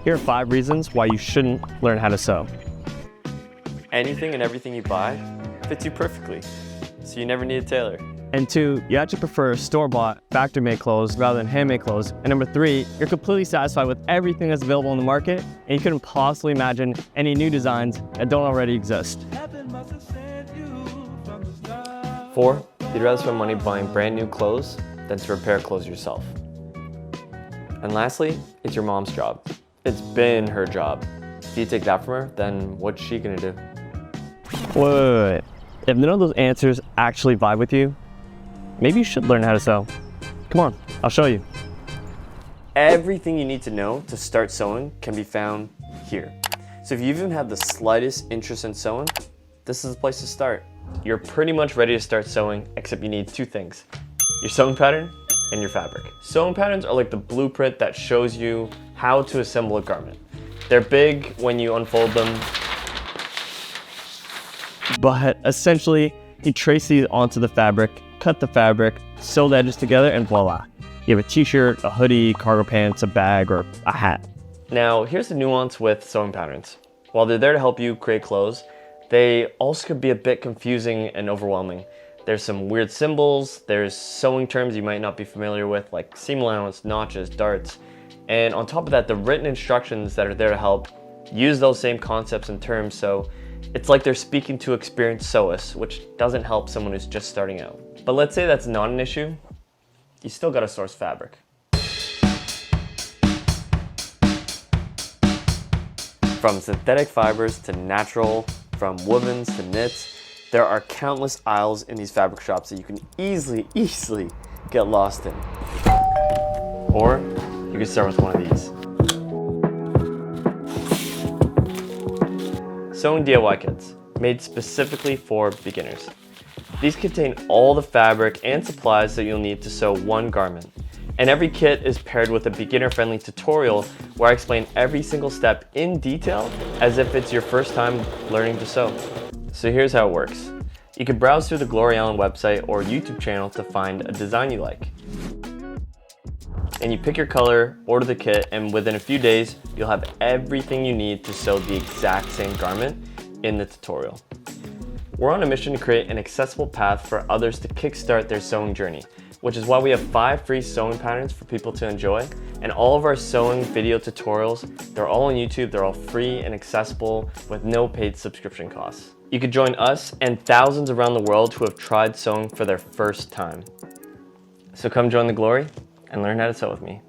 Here are 5 reasons why you shouldn't learn how to sew. Anything and everything you buy fits you perfectly, so you never need a tailor. And 2, you actually prefer store-bought, factory-made clothes rather than handmade clothes. And number 3, you're completely satisfied with everything that's available in the market, and you couldn't possibly imagine any new designs that don't already exist. 4, you'd rather spend money buying brand new clothes than to repair clothes yourself. And lastly, it's your mom's job. It's been her job. If you take that from her, then what's she gonna do? Wait. If none of those answers actually vibe with you, maybe you should learn how to sew. Come on, I'll show you. Everything you need to know to start sewing can be found here. So if you even have the slightest interest in sewing, this is the place to start. You're pretty much ready to start sewing, except you need 2 things: your sewing pattern and your fabric. Sewing patterns are like the blueprint that shows you how to assemble a garment. They're big when you unfold them, But essentially, you trace these onto the fabric, cut the fabric, sew the edges together, and voila. You have a t-shirt, a hoodie, cargo pants, a bag, or a hat. Now, here's the nuance with sewing patterns. While they're there to help you create clothes, they also could be a bit confusing and overwhelming. There's some weird symbols, there's sewing terms you might not be familiar with, like seam allowance, notches, darts. And on top of that, the written instructions that are there to help use those same concepts and terms, so it's like they're speaking to experienced sewists, which doesn't help someone who's just starting out. But let's say that's not an issue, you still gotta source fabric. From synthetic fibers to natural, from wovens to knits, there are countless aisles in these fabric shops that you can easily get lost in. Or you can start with one of these. Sewing DIY kits, made specifically for beginners. These contain all the fabric and supplies that you'll need to sew one garment. And every kit is paired with a beginner-friendly tutorial where I explain every single step in detail as if it's your first time learning to sew. So here's how it works. You can browse through the Glory Allan website or YouTube channel to find a design you like. And you pick your color, order the kit, and within a few days, you'll have everything you need to sew the exact same garment in the tutorial. We're on a mission to create an accessible path for others to kickstart their sewing journey, which is why we have 5 free sewing patterns for people to enjoy. And all of our sewing video tutorials, they're all on YouTube, they're all free and accessible with no paid subscription costs. You could join us and thousands around the world who have tried sewing for their first time. So come join the glory and learn how to sew with me.